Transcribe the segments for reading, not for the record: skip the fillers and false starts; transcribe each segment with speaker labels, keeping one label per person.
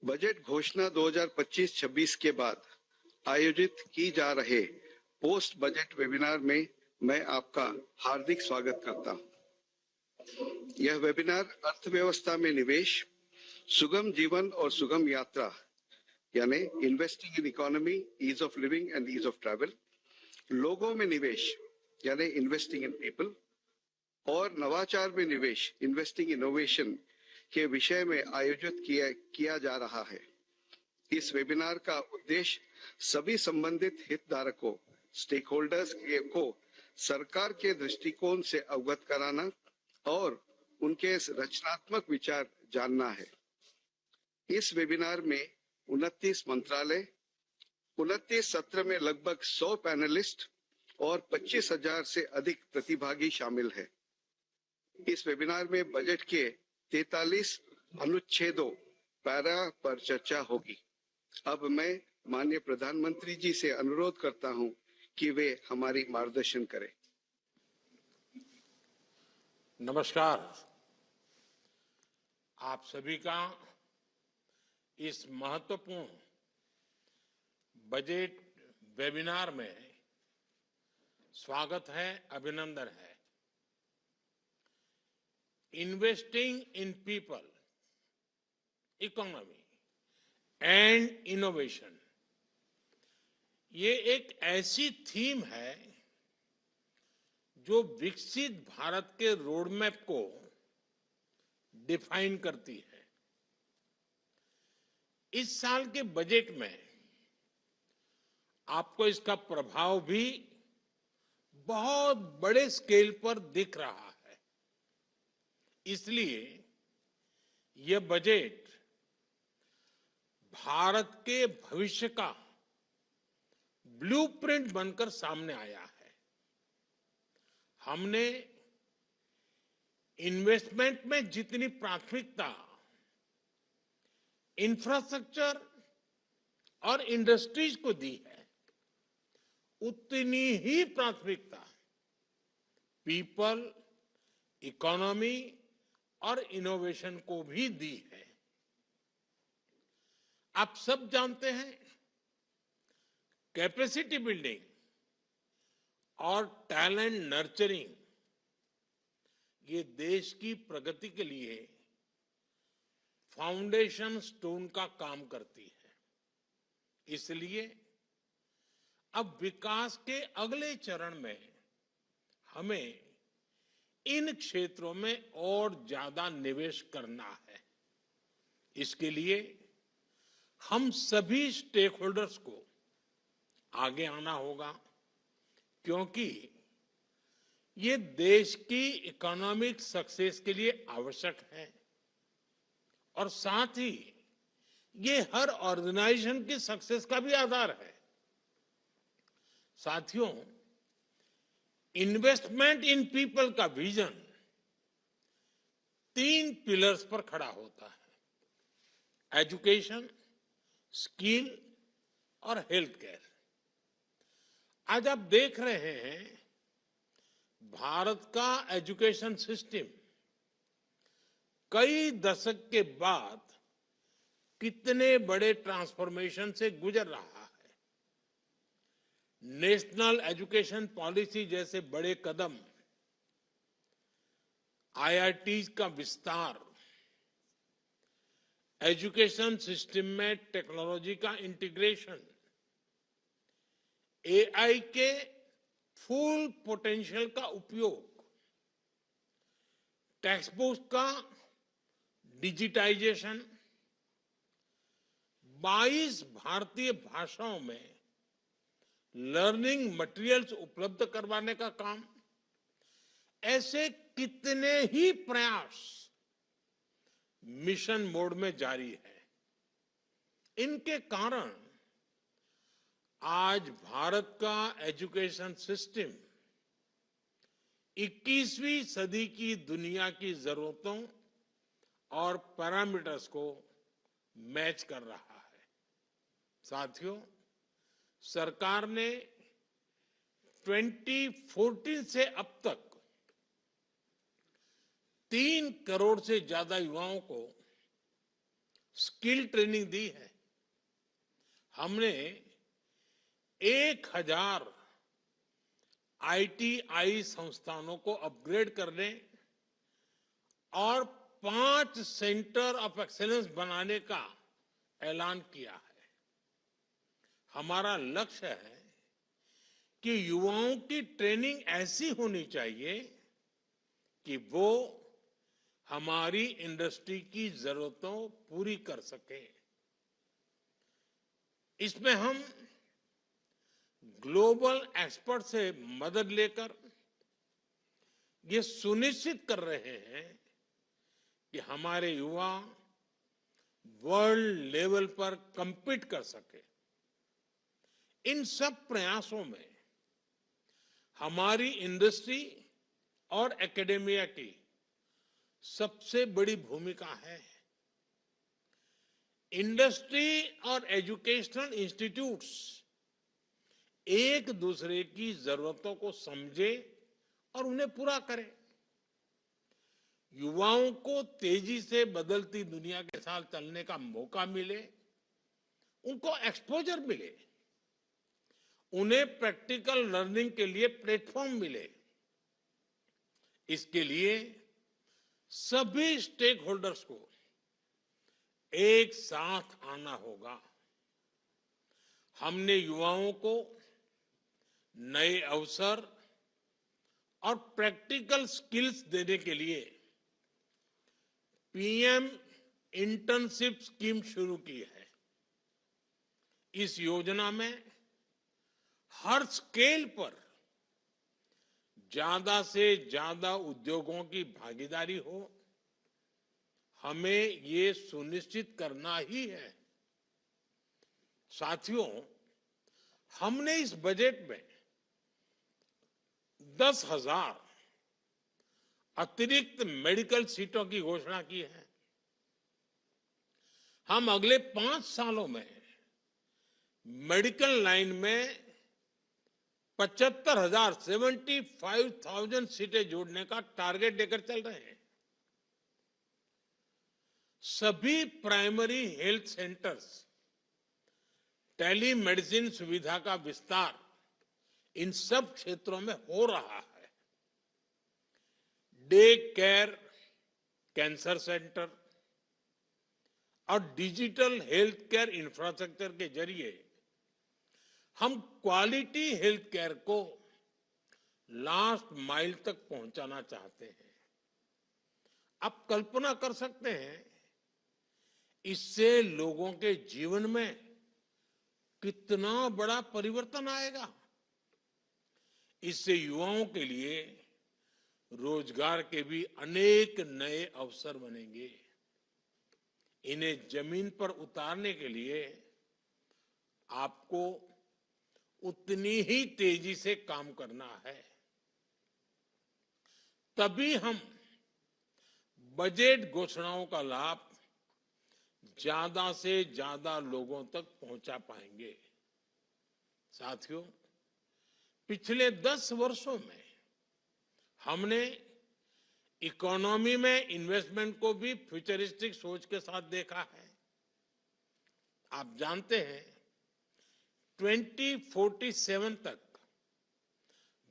Speaker 1: Budget घोषणा 2025-26 के बाद आयोजित की जा रहे पोस्ट बजट वेबिनार में मैं आपका हार्दिक स्वागत करता हूं। यह वेबिनार अर्थव्यवस्था में निवेश, सुगम जीवन और सुगम यात्रा यानी investing in economy, ease of living and ease of travel, लोगों में निवेश यानी इन्वेस्टिंग इन पीपल और नवाचार में निवेश इन्वेस्टिंग इनोवेशन के विषय में आयोजित किया जा रहा है। इस वेबिनार का उद्देश्य सभी संबंधित हितधारकों स्टेक होल्डर्स को सरकार के दृष्टिकोण से अवगत कराना और उनके रचनात्मक विचार जानना है। इस वेबिनार में 29 मंत्रालय, 29 सत्र में लगभग 100 पैनलिस्ट और 25,000 से अधिक प्रतिभागी शामिल हैं। इस वेबिनार में बजट के 43 अनुच्छेदों पैरा पर चर्चा होगी। अब मैं माननीय प्रधानमंत्री जी से अनुरोध करता हूं कि वे हमारी मार्गदर्शन करें।
Speaker 2: नमस्कार। आप सभी का इस महत्वपूर्ण बजट वेबिनार में स्वागत है, अभिनंदन है। Investing in people, economy and innovation, ये एक ऐसी थीम है जो विकसित भारत के रोडमैप को डिफाइन करती है। इस साल के बजट में आपको इसका प्रभाव भी बहुत बड़े स्केल पर दिख रहा है। इसलिए यह बजट भारत के भविष्य का ब्लूप्रिंट बनकर सामने आया है। हमने इन्वेस्टमेंट में जितनी प्राथमिकता इंफ्रास्ट्रक्चर और इंडस्ट्रीज को दी है, उतनी ही प्राथमिकता पीपल, इकोनॉमी और इनोवेशन को भी दी है। आप सब जानते हैं, कैपेसिटी बिल्डिंग और टैलेंट नर्चरिंग ये देश की प्रगति के लिए फाउंडेशन स्टोन का काम करती है। इसलिए अब विकास के अगले चरण में हमें इन क्षेत्रों में और ज्यादा निवेश करना है। इसके लिए हम सभी स्टेक होल्डर्स को आगे आना होगा, क्योंकि ये देश की इकोनॉमिक सक्सेस के लिए आवश्यक है और साथ ही ये हर ऑर्गेनाइजेशन की सक्सेस का भी आधार है। साथियों, इन्वेस्टमेंट इन पीपल का विजन 3 पिलर्स पर खड़ा होता है: एजुकेशन, स्किल और हेल्थ केयर। आज आप देख रहे हैं, भारत का एजुकेशन सिस्टम कई दशक के बाद कितने बड़े ट्रांसफॉर्मेशन से गुजर रहा है। नेशनल एजुकेशन पॉलिसी जैसे बड़े कदम, आईआईटीज का विस्तार, एजुकेशन सिस्टम में टेक्नोलॉजी का इंटीग्रेशन, एआई के फुल पोटेंशियल का उपयोग, टेक्स्ट बुक का डिजिटाइजेशन, 22 भारतीय भाषाओं में लर्निंग मटेरियल्स उपलब्ध करवाने का काम, ऐसे कितने ही प्रयास मिशन मोड में जारी है। इनके कारण आज भारत का एजुकेशन सिस्टम 21वीं सदी की दुनिया की जरूरतों और पैरामीटर्स को मैच कर रहा है। साथियों, सरकार ने 2014 से अब तक 3 करोड़ से ज्यादा युवाओं को स्किल ट्रेनिंग दी है। हमने 1000 आईटीआई संस्थानों को अपग्रेड करने और 5 सेंटर ऑफ एक्सीलेंस बनाने का ऐलान किया है। हमारा लक्ष्य है कि युवाओं की ट्रेनिंग ऐसी होनी चाहिए कि वो हमारी इंडस्ट्री की जरूरतों पूरी कर सके। इसमें हम ग्लोबल एक्सपर्ट से मदद लेकर ये सुनिश्चित कर रहे हैं कि हमारे युवा वर्ल्ड लेवल पर compete कर सके। इन सब प्रयासों में हमारी इंडस्ट्री और एकेडेमिया की सबसे बड़ी भूमिका है। इंडस्ट्री और एजुकेशनल इंस्टीट्यूट्स एक दूसरे की जरूरतों को समझे और उन्हें पूरा करें। युवाओं को तेजी से बदलती दुनिया के साथ चलने का मौका मिले, उनको एक्सपोजर मिले, उन्हें प्रैक्टिकल लर्निंग के लिए प्लेटफॉर्म मिले। इसके लिए सभी स्टेक होल्डर्स को एक साथ आना होगा। हमने युवाओं को नए अवसर और प्रैक्टिकल स्किल्स देने के लिए पीएम इंटर्नशिप स्कीम शुरू की है। इस योजना में हर स्केल पर ज्यादा से ज्यादा उद्योगों की भागीदारी हो। हमें ये सुनिश्चित करना ही है। साथियों, हमने इस बजट में 10,000 अतिरिक्त मेडिकल सीटों की घोषणा की है। हम अगले 5 सालों में मेडिकल लाइन में 75,000 सीटें जोड़ने का टारगेट लेकर चल रहे हैं। सभी प्राइमरी हेल्थ सेंटर्स टेलीमेडिसिन सुविधा का विस्तार इन सब क्षेत्रों में हो रहा है। डे केयर कैंसर सेंटर और डिजिटल हेल्थ केयर इंफ्रास्ट्रक्चर के जरिए हम क्वालिटी हेल्थ केयर को लास्ट माइल तक पहुंचाना चाहते हैं। आप कल्पना कर सकते हैं इससे लोगों के जीवन में कितना बड़ा परिवर्तन आएगा। इससे युवाओं के लिए रोजगार के भी अनेक नए अवसर बनेंगे। इन्हें जमीन पर उतारने के लिए आपको उतनी ही तेजी से काम करना है। तभी हम बजट घोषणाओं का लाभ ज्यादा से ज्यादा लोगों तक पहुंचा पाएंगे। साथियों, पिछले 10 वर्षों में हमने इकोनॉमी में इन्वेस्टमेंट को भी फ्यूचरिस्टिक सोच के साथ देखा है। आप जानते हैं 2047 तक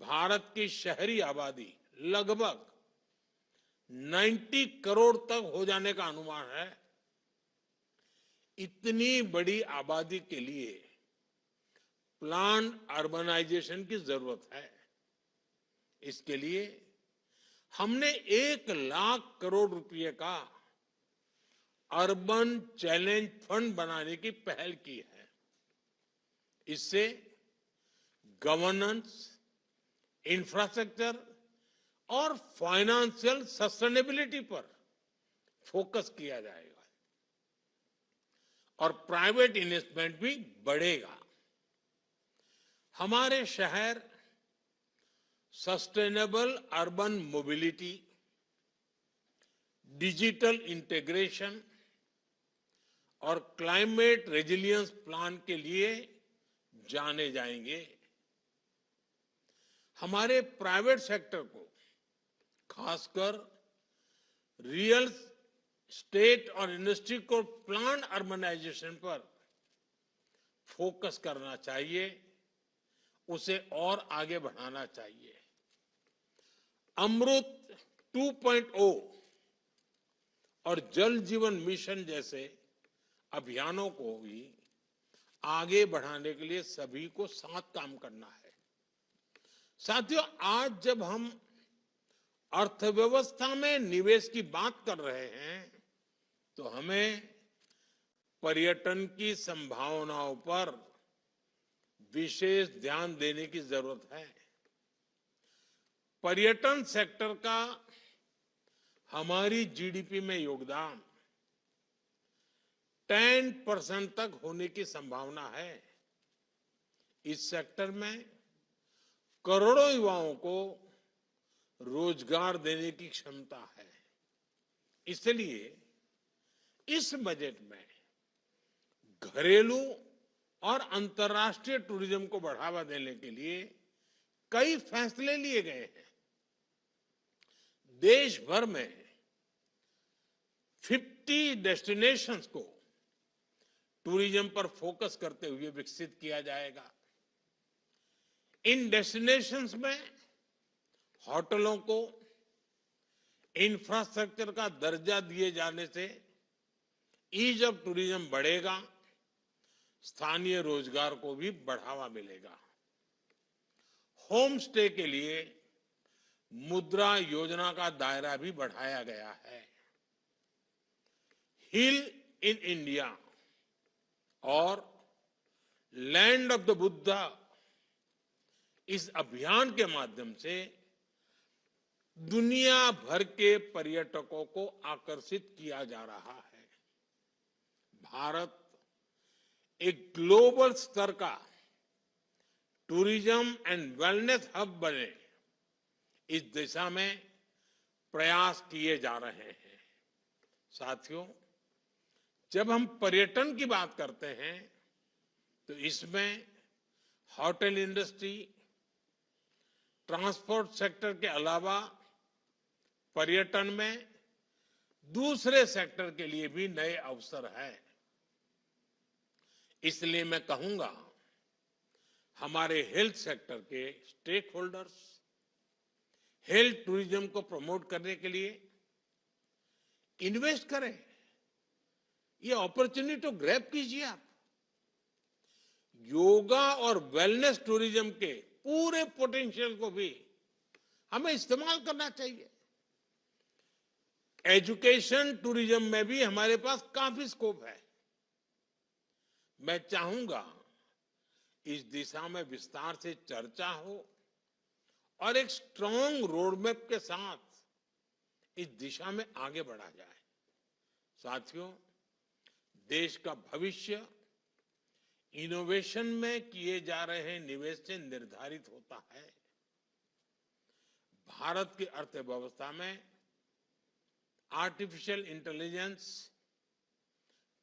Speaker 2: भारत की शहरी आबादी लगभग 90 करोड़ तक हो जाने का अनुमान है। इतनी बड़ी आबादी के लिए प्लान अर्बनाइजेशन की जरूरत है। इसके लिए हमने 1 लाख करोड़ रुपए का अर्बन चैलेंज फंड बनाने की पहल की है। इससे गवर्नेंस, इंफ्रास्ट्रक्चर और फाइनेंशियल सस्टेनेबिलिटी पर फोकस किया जाएगा और प्राइवेट इन्वेस्टमेंट भी बढ़ेगा। हमारे शहर sustainable urban mobility, digital integration और क्लाइमेट रेजिलियंस प्लान के लिए जाने जाएंगे। हमारे प्राइवेट सेक्टर को, खासकर रियल स्टेट और इंडस्ट्री को प्लान अर्बनाइजेशन पर फोकस करना चाहिए, उसे और आगे बढ़ाना चाहिए। अमृत 2.0 और जल जीवन मिशन जैसे अभियानों को भी आगे बढ़ाने के लिए सभी को साथ काम करना है। साथियों, आज जब हम अर्थव्यवस्था में निवेश की बात कर रहे हैं तो हमें पर्यटन की संभावनाओं पर विशेष ध्यान देने की जरूरत है। पर्यटन सेक्टर का हमारी जीडीपी में योगदान 10% तक होने की संभावना है। इस सेक्टर में करोड़ों युवाओं को रोजगार देने की क्षमता है। इसलिए इस बजट में घरेलू और अंतर्राष्ट्रीय टूरिज्म को बढ़ावा देने के लिए कई फैसले लिए गए हैं। देश भर में 50 डेस्टिनेशंस को टूरिज्म पर फोकस करते हुए विकसित किया जाएगा। इन डेस्टिनेशंस में होटलों को इंफ्रास्ट्रक्चर का दर्जा दिए जाने से ईज ऑफ टूरिज्म बढ़ेगा, स्थानीय रोजगार को भी बढ़ावा मिलेगा। होम स्टे के लिए मुद्रा योजना का दायरा भी बढ़ाया गया है। हिल इन इंडिया और लैंड ऑफ द बुद्धा इस अभियान के माध्यम से दुनिया भर के पर्यटकों को आकर्षित किया जा रहा है। भारत एक ग्लोबल स्तर का टूरिज्म एंड वेलनेस हब बने, इस दिशा में प्रयास किए जा रहे हैं। साथियों, जब हम पर्यटन की बात करते हैं तो इसमें होटल इंडस्ट्री, ट्रांसपोर्ट सेक्टर के अलावा पर्यटन में दूसरे सेक्टर के लिए भी नए अवसर हैं। इसलिए मैं कहूंगा, हमारे हेल्थ सेक्टर के स्टेक होल्डर्स हेल्थ टूरिज्म को प्रमोट करने के लिए इन्वेस्ट करें। ये अपॉर्चुनिटी तो ग्रैब कीजिए आप। योगा और वेलनेस टूरिज्म के पूरे पोटेंशियल को भी हमें इस्तेमाल करना चाहिए। एजुकेशन टूरिज्म में भी हमारे पास काफी स्कोप है। मैं चाहूंगा इस दिशा में विस्तार से चर्चा हो और एक स्ट्रांग रोडमैप के साथ इस दिशा में आगे बढ़ा जाए। साथियों, देश का भविष्य इनोवेशन में किए जा रहे निवेश से निर्धारित होता है। भारत की अर्थव्यवस्था में आर्टिफिशियल इंटेलिजेंस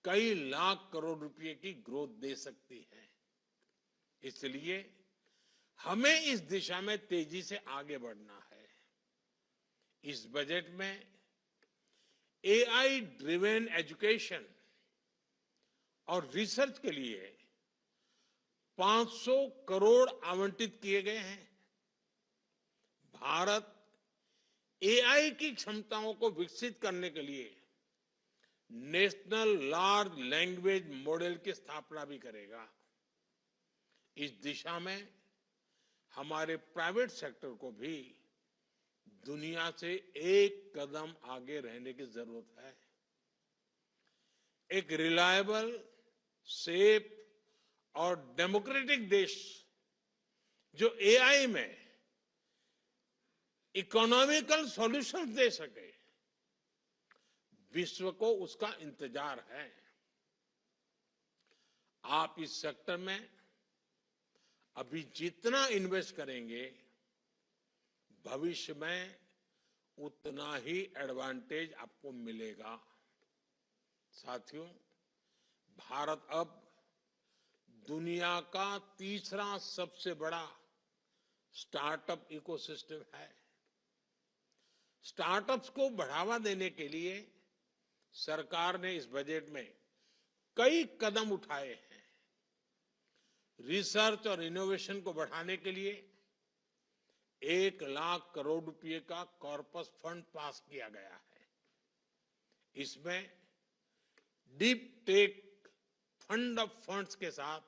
Speaker 2: कई लाख करोड़ रुपए की ग्रोथ दे सकती है। इसलिए हमें इस दिशा में तेजी से आगे बढ़ना है। इस बजट में एआई ड्रिवेन एजुकेशन और रिसर्च के लिए 500 करोड़ आवंटित किए गए हैं। भारत एआई की क्षमताओं को विकसित करने के लिए नेशनल लार्ज लैंग्वेज मॉडल की स्थापना भी करेगा। इस दिशा में हमारे प्राइवेट सेक्टर को भी दुनिया से एक कदम आगे रहने की जरूरत है। एक रिलायबल, सेफ और डेमोक्रेटिक देश जो एआई में इकोनॉमिकल सॉल्यूशंस दे सके, विश्व को उसका इंतजार है। आप इस सेक्टर में अभी जितना इन्वेस्ट करेंगे, भविष्य में उतना ही एडवांटेज आपको मिलेगा। साथियों, भारत अब दुनिया का तीसरा सबसे बड़ा स्टार्टअप इकोसिस्टम है। स्टार्टअप्स को बढ़ावा देने के लिए सरकार ने इस बजट में कई कदम उठाए हैं। रिसर्च और इनोवेशन को बढ़ाने के लिए 1 लाख करोड़ रुपए का कॉर्पस फंड पास किया गया है। इसमें deep tech fund of funds के साथ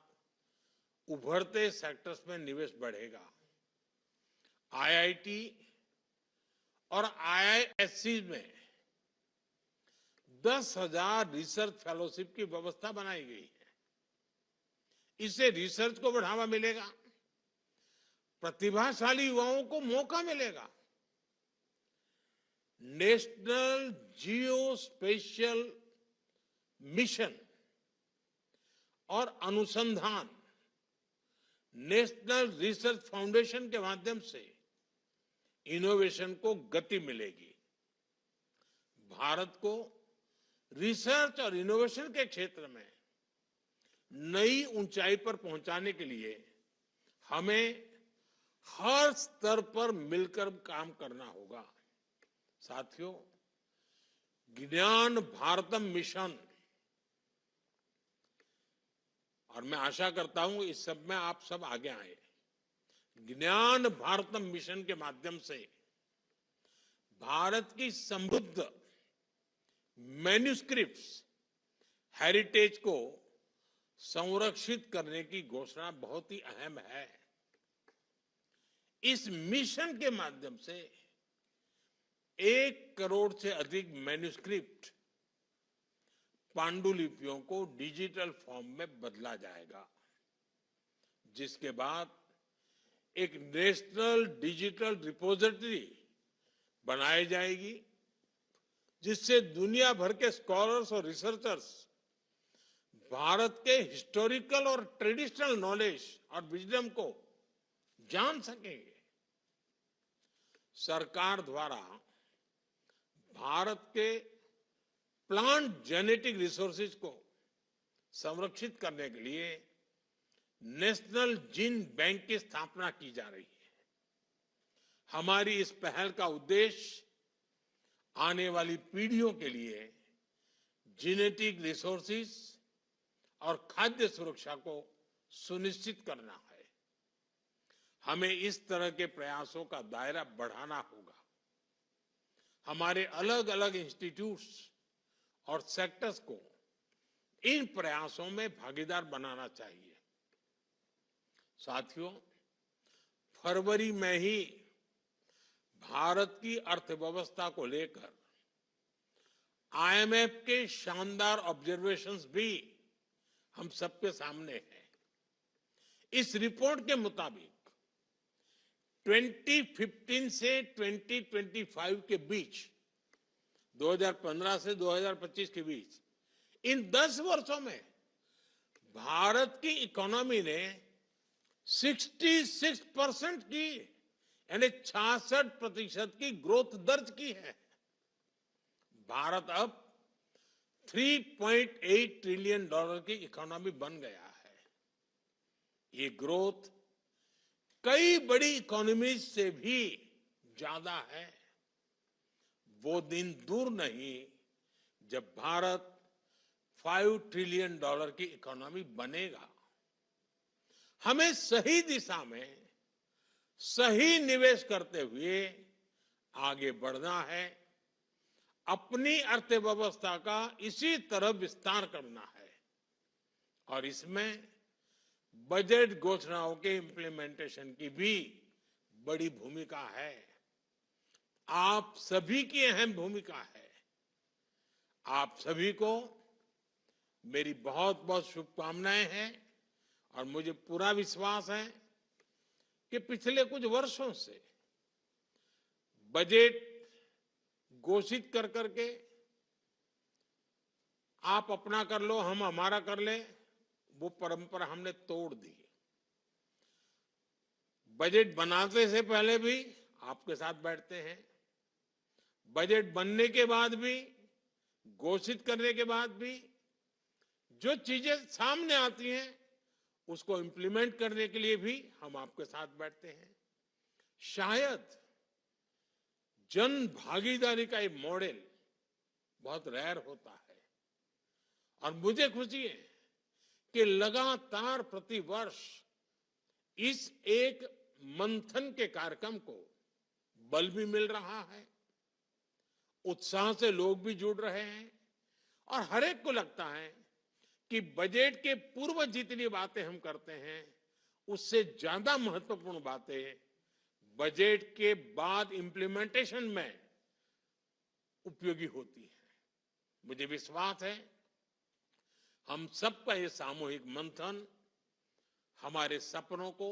Speaker 2: उभरते सेक्टर्स में निवेश बढ़ेगा। आईआईटी और आईआईएससी में 10,000 रिसर्च फेलोशिप की व्यवस्था बनाई गई है। इससे रिसर्च को बढ़ावा मिलेगा, प्रतिभाशाली युवाओं को मौका मिलेगा। नेशनल जियो स्पेशियल मिशन और अनुसंधान नेशनल रिसर्च फाउंडेशन के माध्यम से इनोवेशन को गति मिलेगी। भारत को रिसर्च और इनोवेशन के क्षेत्र में नई ऊंचाई पर पहुंचाने के लिए हमें हर स्तर पर मिलकर काम करना होगा। साथियों, ज्ञान भारतम मिशन, और मैं आशा करता हूं इस सब में आप सब आगे आए। ज्ञान भारतम मिशन के माध्यम से भारत की समृद्ध मैन्युस्क्रिप्ट्स हेरिटेज को संरक्षित करने की घोषणा बहुत ही अहम है। इस मिशन के माध्यम से 1 करोड़ से अधिक मैन्युस्क्रिप्ट पांडुलिपियों को डिजिटल फॉर्म में बदला जाएगा, जिसके बाद एक नेशनल डिजिटल रिपोजिटरी बनाई जाएगी, जिससे दुनिया भर के स्कॉलर्स और रिसर्चर्स भारत के हिस्टोरिकल और ट्रेडिशनल नॉलेज और विजडम को जान सकेंगे। सरकार द्वारा भारत के प्लांट जेनेटिक रिसोर्सेज को संरक्षित करने के लिए नेशनल जीन बैंक की स्थापना की जा रही है। हमारी इस पहल का उद्देश्य आने वाली पीढ़ियों के लिए जेनेटिक रिसोर्सेज और खाद्य सुरक्षा को सुनिश्चित करना है। हमें इस तरह के प्रयासों का दायरा बढ़ाना होगा। हमारे अलग अलग इंस्टीट्यूट्स और सेक्टर्स को इन प्रयासों में भागीदार बनाना चाहिए। साथियों, फरवरी में ही भारत की अर्थव्यवस्था को लेकर आईएमएफ के शानदार ऑब्जर्वेशंस भी हम सबके सामने हैं। इस रिपोर्ट के मुताबिक 2015 से 2025 के बीच, 2015 से 2025 के बीच, इन 10 वर्षों में भारत की इकोनॉमी ने 66% की, यानी 66% की ग्रोथ दर्ज की है। भारत अब $3.8 ट्रिलियन की इकोनॉमी बन गया है। ये ग्रोथ कई बड़ी इकोनॉमीज से भी ज्यादा है। वो दिन दूर नहीं जब भारत $5 ट्रिलियन की इकोनॉमी बनेगा। हमें सही दिशा में सही निवेश करते हुए आगे बढ़ना है। अपनी अर्थव्यवस्था का इसी तरह विस्तार करना है और इसमें बजट घोषणाओं के इंप्लीमेंटेशन की भी बड़ी भूमिका है। आप सभी की अहम भूमिका है। आप सभी को मेरी बहुत बहुत शुभकामनाएं हैं और मुझे पूरा विश्वास है कि पिछले कुछ वर्षों से बजट घोषित कर करके आप अपना कर लो, हम हमारा कर ले, वो परंपरा हमने तोड़ दी। बजट बनाने से पहले भी आपके साथ बैठते हैं, बजट बनने के बाद भी, घोषित करने के बाद भी जो चीजें सामने आती हैं उसको इंप्लीमेंट करने के लिए भी हम आपके साथ बैठते हैं। शायद जन भागीदारी का ये मॉडल बहुत रेयर होता है। और मुझे खुशी है कि लगातार प्रतिवर्ष इस एक मंथन के कार्यक्रम को बल भी मिल रहा है, उत्साह से लोग भी जुड़ रहे हैं और हर एक को लगता है कि बजट के पूर्व जितनी बातें हम करते हैं उससे ज्यादा महत्वपूर्ण बातें बजट के बाद इंप्लीमेंटेशन में उपयोगी होती है। मुझे विश्वास है हम सबका ये सामूहिक मंथन हमारे सपनों को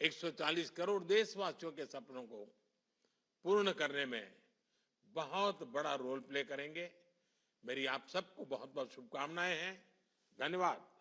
Speaker 2: 140 करोड़ देशवासियों के सपनों को पूर्ण करने में बहुत बड़ा रोल प्ले करेंगे। मेरी आप सबको बहुत बहुत शुभकामनाएं हैं। धन्यवाद।